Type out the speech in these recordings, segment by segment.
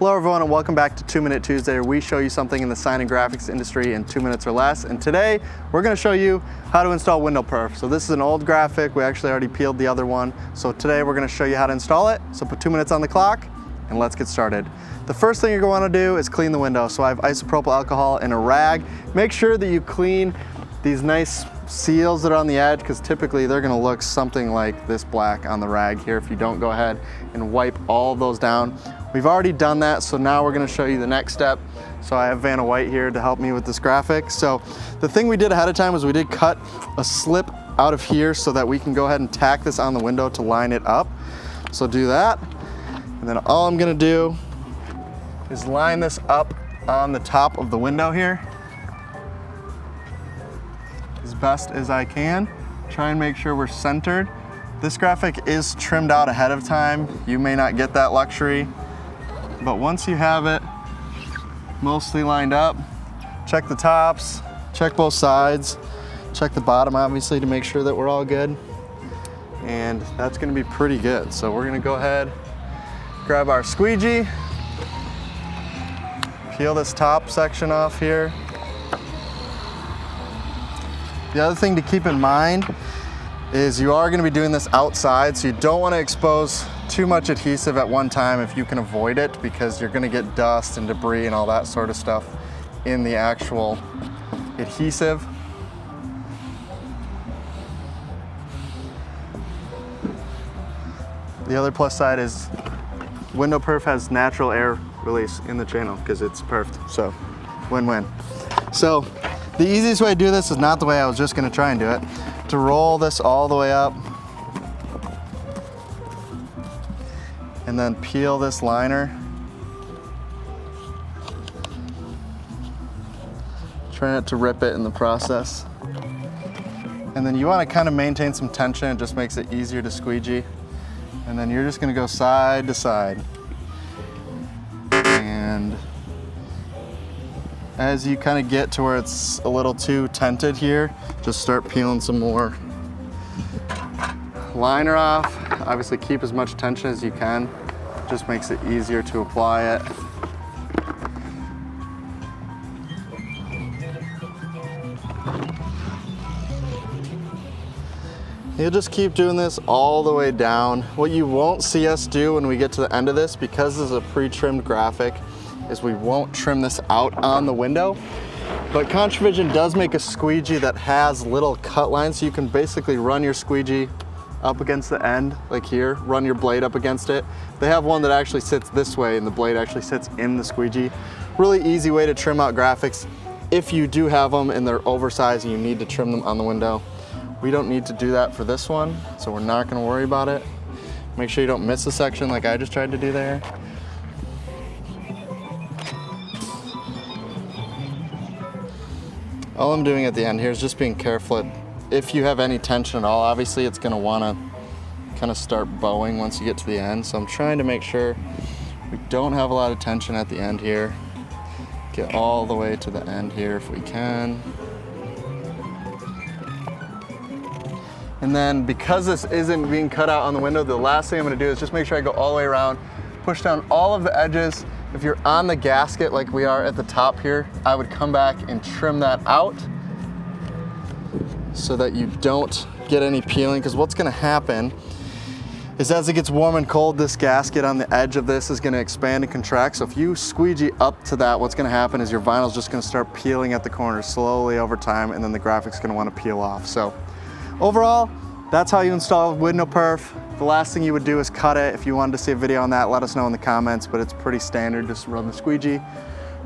Hello everyone and welcome back to 2 Minute Tuesday, where we show you something in the sign and graphics industry in 2 minutes or less. And today we're going to show you how to install window perf. So this is an old graphic, we actually already peeled the other one. So today we're going to show you how to install it. So put 2 minutes on the clock and let's get started. The first thing you're going to want to do is clean the window. So I have isopropyl alcohol and a rag. Make sure that you clean these nice seals that are on the edge, because typically they're going to look something like this black on the rag here if you don't go ahead and wipe all those down. We've already done that, so now we're going to show you the next step. So I have Vanna White here to help me with this graphic. So the thing we did ahead of time was we did cut a slip out of here so that we can go ahead and tack this on the window to line it up. So do that, and then all I'm going to do is line this up on the top of the window here as best as I can. Try and make sure we're centered. This graphic is trimmed out ahead of time. You may not get that luxury, but once you have it mostly lined up, check the tops, check both sides, check the bottom obviously to make sure that we're all good. And that's gonna be pretty good. So we're gonna go ahead, grab our squeegee, peel this top section off here. The other thing to keep in mind is you are going to be doing this outside, so you don't want to expose too much adhesive at one time if you can avoid it, because you're going to get dust and debris and all that sort of stuff in the actual adhesive. The other plus side is window perf has natural air release in the channel because it's perfed, so win-win. So the easiest way to do this is not the way I was just going to try and do it. To roll this all the way up and then peel this liner. Try not to rip it in the process. And then you want to kind of maintain some tension. It just makes it easier to squeegee. And then you're just going to go side to side. And as you kind of get to where it's a little too tented here, just start peeling some more liner off. Obviously keep as much tension as you can. Just makes it easier to apply it. You'll just keep doing this all the way down. What you won't see us do when we get to the end of this, because this is a pre-trimmed graphic, is we won't trim this out on the window. But ContraVision does make a squeegee that has little cut lines, so you can basically run your squeegee up against the end, like here, run your blade up against it. They have one that actually sits this way and the blade actually sits in the squeegee. Really easy way to trim out graphics if you do have them and they're oversized and you need to trim them on the window. We don't need to do that for this one, so we're not gonna worry about it. Make sure you don't miss a section like I just tried to do there. All I'm doing at the end here is just being careful. If you have any tension at all, obviously it's gonna wanna kind of start bowing once you get to the end. So I'm trying to make sure we don't have a lot of tension at the end here. Get all the way to the end here if we can. And then because this isn't being cut out on the window, the last thing I'm gonna do is just make sure I go all the way around, push down all of the edges. If you're on the gasket like we are at the top here, I would come back and trim that out so that you don't get any peeling, because what's gonna happen is as it gets warm and cold, this gasket on the edge of this is gonna expand and contract. So if you squeegee up to that, what's gonna happen is your vinyl's just gonna start peeling at the corners slowly over time, and then the graphic's gonna wanna peel off. So overall, that's how you install window perf. The last thing you would do is cut it. If you wanted to see a video on that, let us know in the comments, but it's pretty standard. Just run the squeegee,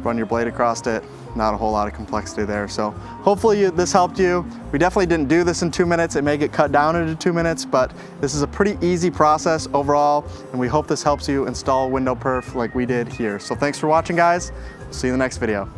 run your blade across it. Not a whole lot of complexity there. So hopefully this helped you. We definitely didn't do this in 2 minutes. It may get cut down into 2 minutes, but this is a pretty easy process overall, and we hope this helps you install window perf like we did here. So thanks for watching, guys. See you in the next video.